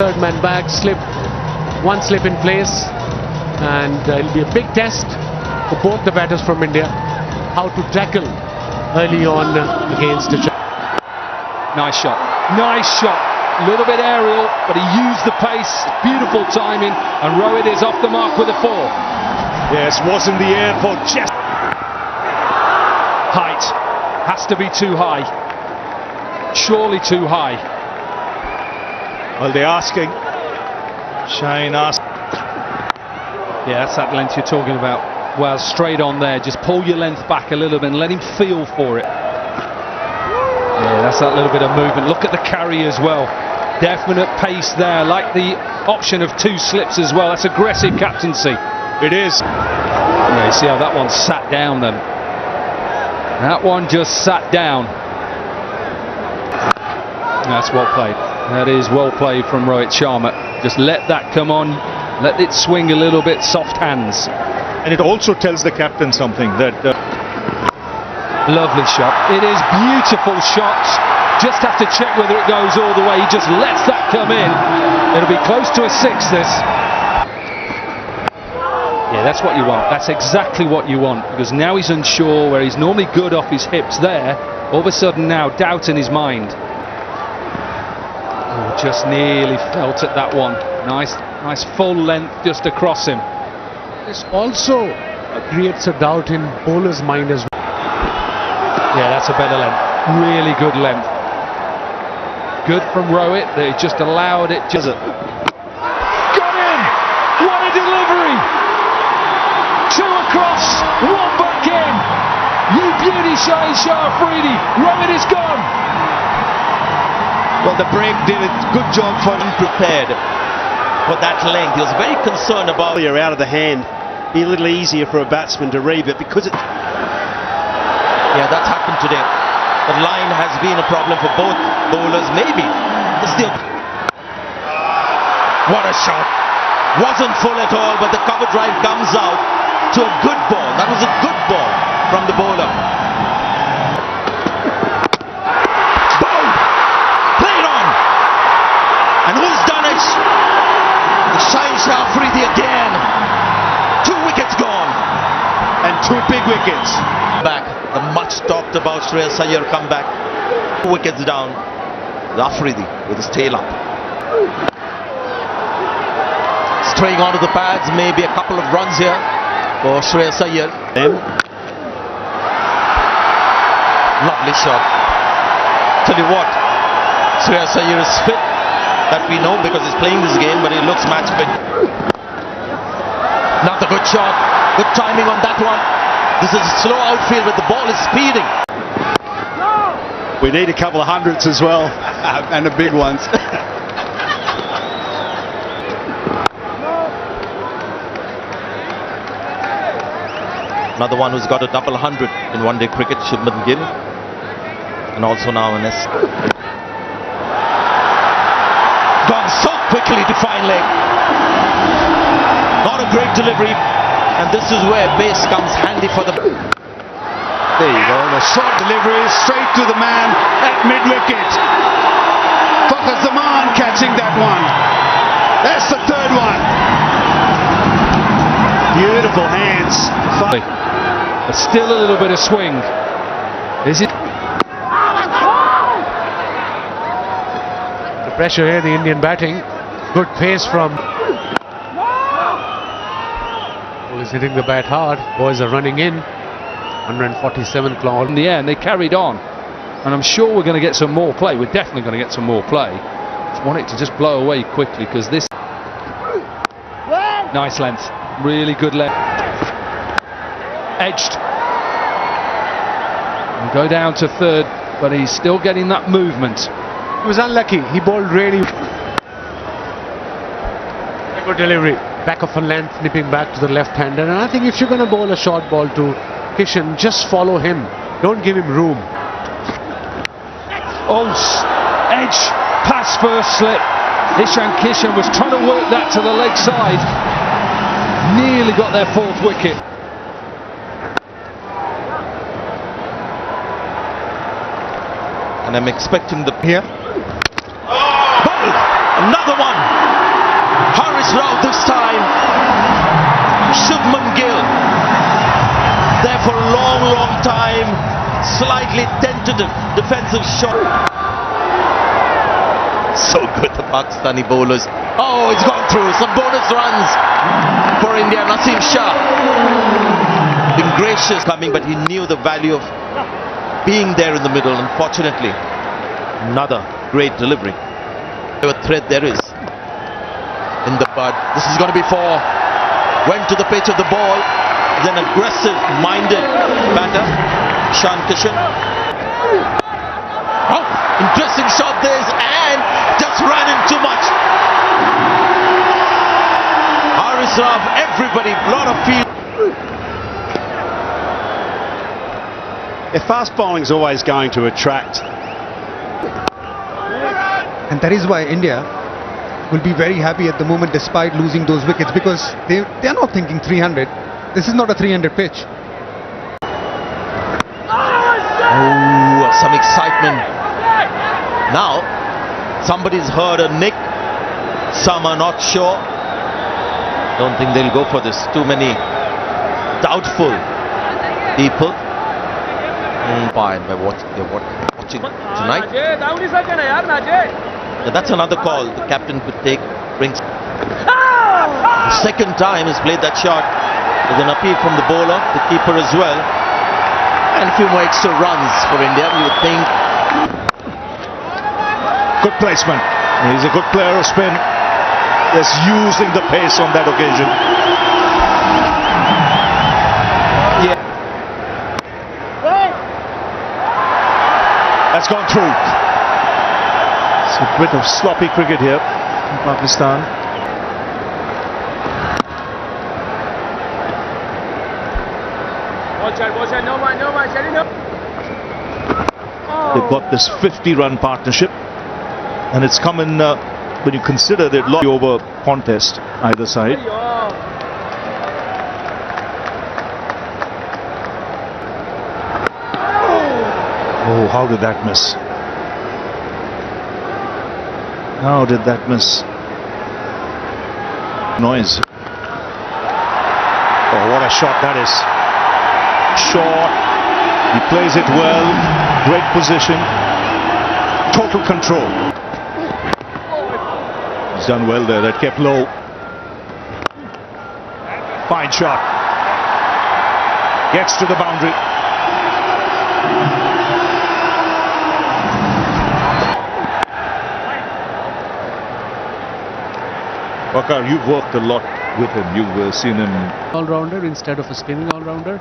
Third man back, one slip in place, and it'll be a big test for both the batters from India, how to tackle early on against the Nice shot, a little bit aerial, but he used the pace, beautiful timing, and Rohit is off the mark with a 4. Yes, wasn't the air for just height, has to be too high, surely too high. Well, they're asking. Shaheen asked. Yeah, that's that length you're talking about. Well, straight on there, just pull your length back a little bit and let him feel for it. Yeah, that's that little bit of movement. Look at the carry as well. Definite pace there, like the option of 2 slips as well. That's aggressive captaincy. It is. Yeah, you see how that one sat down then. That one just sat down. That's well played. That is well played from Rohit Sharma. Just let that come on, let it swing a little bit, soft hands. And it also tells the captain something that... Lovely shot. It is beautiful shots. Just have to check whether it goes all the way. He just lets that come in. It'll be close to a 6, this. Yeah, that's what you want. That's exactly what you want. Because now he's unsure, where he's normally good off his hips there. All of a sudden now, doubt in his mind. Oh, just nearly felt at that one. Nice full length just across him. This also creates a doubt in bowler's mind as well. Yeah, that's a better length. Really good length. Good from Rohit. They just allowed it. Got in! What a delivery! 2 across, 1 back in. You beauty, Shaheen Shah Afridi. Rohit is gone. Well, the break did a good job for him, prepared for that length. He was very concerned about... You're out of the hand. Be a little easier for a batsman to read, but because it... Yeah, that's happened today. The line has been a problem for both bowlers, maybe. Still... What a shot. Wasn't full at all, but the cover drive comes out to a good ball. That was a good ball from the bowler. Boom! Played on! And who's done it? Shaheen Shah Afridi again. 2 wickets gone. And 2 big wickets. Back. The much talked about Shreyas Iyer come back. 2 wickets down. Afridi with his tail up. Straying onto the pads, maybe a couple of runs here for Shreyas Iyer. Lovely shot. Tell you what, Shreyas Iyer is fit, that we know because he's playing this game, but he looks match fit. Another good shot. Good timing on that one. This is a slow outfield, but the ball is speeding. We need a couple of hundreds as well, and the big ones. Another one who's got a double 100 in one-day cricket, Shubman Gill, and also now an S. Gone so quickly to fine leg. Not a great delivery. And this is where base comes handy for the... There you go, the short delivery straight to the man at mid-wicket. Fakhar Zaman catching that one. That's the 3rd one. Beautiful hands. But still a little bit of swing. Is it? The pressure here, the Indian batting. Good pace from... Is hitting the bat hard. Boys are running in. 147 claw In the air, and they carried on. And I'm sure we're going to get some more play. We're definitely going to get some more play. Just want it to just blow away quickly, because this... Nice length. Really good length. Edged. And go down to 3rd, but he's still getting that movement. He was unlucky. He bowled really... Good delivery. Back of a length, nipping back to the left-hander. And I think if you're going to bowl a short ball to Kishan, just follow him. Don't give him room. Oh, edge, pass first slip. Ishan Kishan was trying to work that to the leg side. Nearly got their 4th wicket. And I'm expecting the... Here. Bowled! Another one. Haris Rao this time. Shubman Gill. There for a long time. Slightly tentative defensive shot. So good, the Pakistani bowlers. Oh, it's gone through. Some bonus runs for India. Naseem Shah. Been gracious coming, but he knew the value of being there in the middle. Unfortunately, another great delivery. Whatever thread there is in the bud. This is going to be four. Went to the pitch of the ball. Then aggressive-minded batter, Ishan Kishan. Oh, interesting shot this, and just ran in too much. Haris Rao, everybody, lot of field. Fast bowling is always going to attract. And that is why India will be very happy at the moment despite losing those wickets, because they're not thinking 300. This is not a 300 pitch. Oh, some excitement. Now, somebody's heard a nick. Some are not sure. Don't think they'll go for this. Too many doubtful people. Fine by watching tonight. That's another call the captain could take. Brings the second time he's played that shot. With an appeal from the bowler, the keeper as well, and a few more extra runs for India, you would think. Good placement. He's a good player of spin. Just using the pace on that occasion. Yeah. That's gone through. It's a bit of sloppy cricket here in Pakistan. They've got this 50-run partnership, and it's come in when you consider they'd lost the over contest either side. Oh, how did that miss? How did that miss? Noise. Oh, what a shot that is. Short. He plays it well. Great position. Total control. He's done well there. That kept low. Fine shot. Gets to the boundary. Bakar, you've worked a lot with him. You've seen him. All-rounder instead of a spinning all-rounder.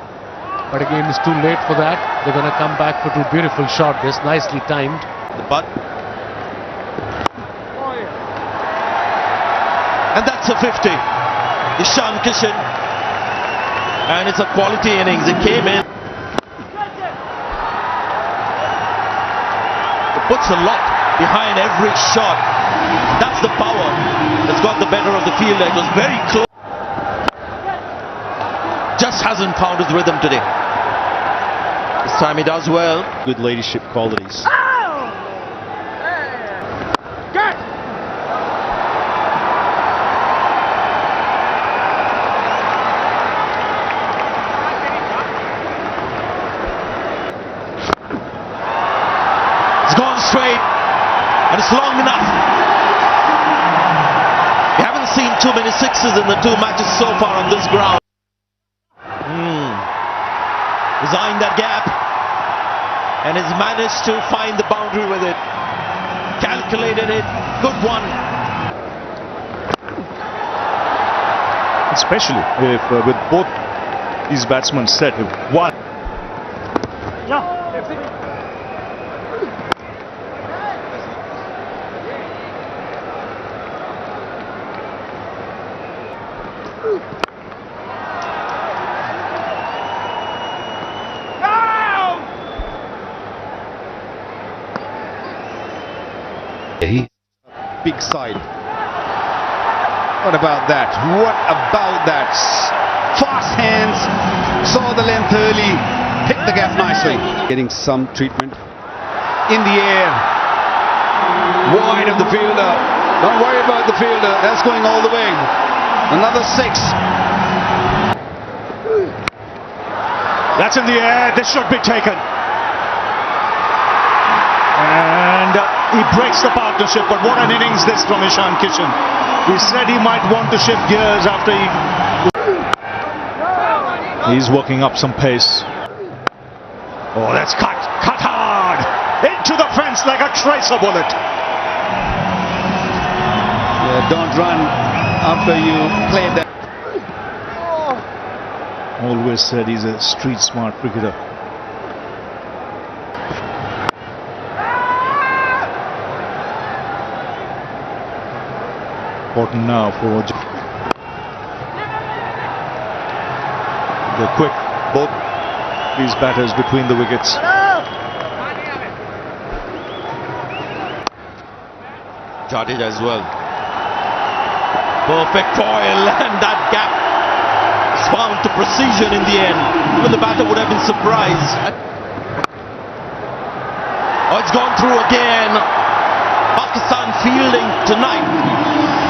But again, it's too late for that. They're going to come back for two beautiful shots. This nicely timed. The butt. And that's a 50. Ishan Kishan. And it's a quality innings. It came in. It puts a lot behind every shot. That's the power that's got the better of the fielder. It was very close. Just hasn't found his rhythm today. This time he does well. Good leadership qualities. It's gone straight, and it's long enough. We haven't seen too many sixes in the two matches so far on this ground. Designed that gap and has managed to find the boundary with it. Calculated it. Good one. Especially if with both these batsmen set, if one. Big side. What about that? What about that? Fast hands, saw the length early, picked the gap nicely. Getting some treatment in the air, wide of the fielder. Don't worry about the fielder. That's going all the way. Another 6. That's in the air. This should be taken. And he breaks the partnership. But what an innings this from Ishan Kishan. We said he might want to shift gears after he's working up some pace. Oh, that's cut hard into the fence like a tracer bullet. Yeah, don't run after you play that. Always said he's a street smart cricketer. Important now for the quick, both these batters between the wickets. Jadeja as well. Perfect foil, and that gap is found to precision in the end. Even the batter would have been surprised. Oh, it's gone through again. Pakistan fielding tonight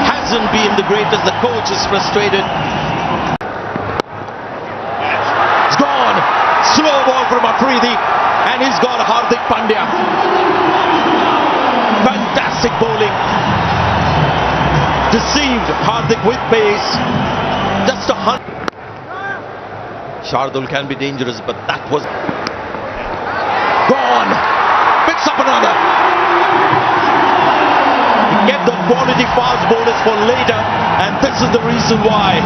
hasn't been the greatest. The coach is frustrated. It's gone. Slow ball from Afridi, and he's got Hardik Pandya. Fantastic bowling. Deceived Hardik with pace. Just a hunt. Shardul can be dangerous, but that was gone. Picks up another. Get the quality fast bowlers for later, and this is the reason why.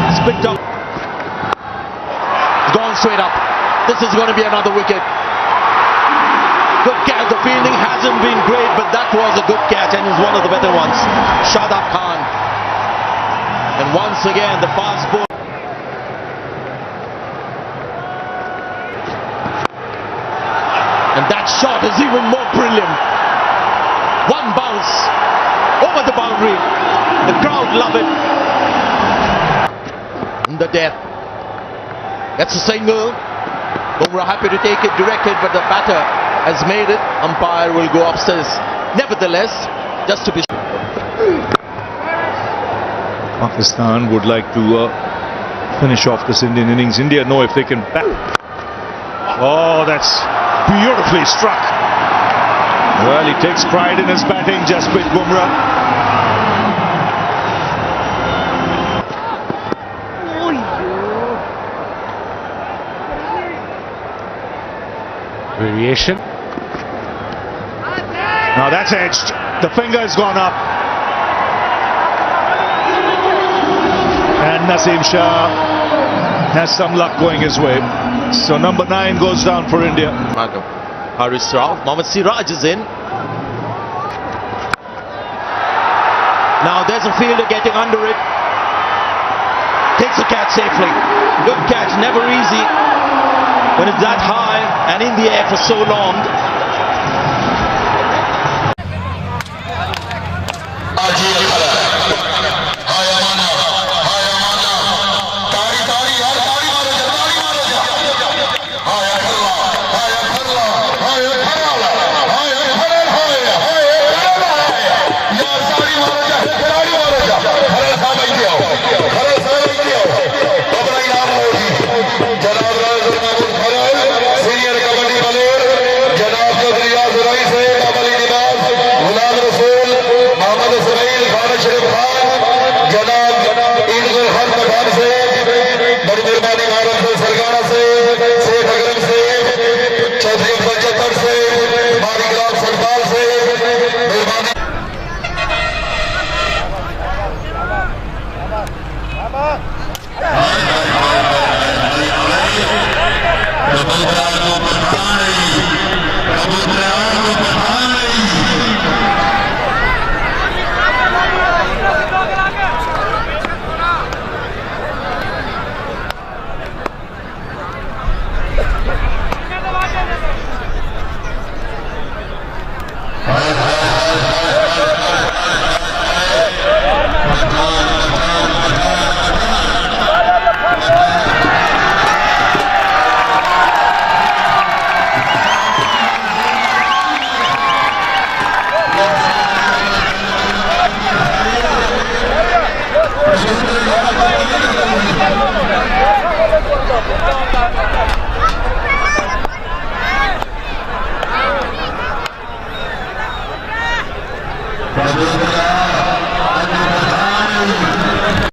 It's picked up. It's gone straight up. This is going to be another wicket. Good catch. The fielding hasn't been great, but that was a good catch and is one of the better ones. Shadab Khan. And once again, the fast ball. And that shot is even more brilliant. One bounce over the boundary. The crowd love it. In the death. That's a single. Bumrah happy to take it directed, but the batter has made it. Umpire will go upstairs. Nevertheless, just to be sure. Pakistan would like to finish off this Indian innings. India know if they can bat. Oh, that's beautifully struck. Well, he takes pride in his batting, Jasprit Bumrah. Variation. Now that's edged. The finger has gone up. And Naseem Shah has some luck going his way. So number 9 goes down for India. Haris Rao. Mohammad Siraj is in. Now there's a fielder getting under it. Takes the catch safely. Good catch, never easy when it's that high and in the air for so long. Thank you.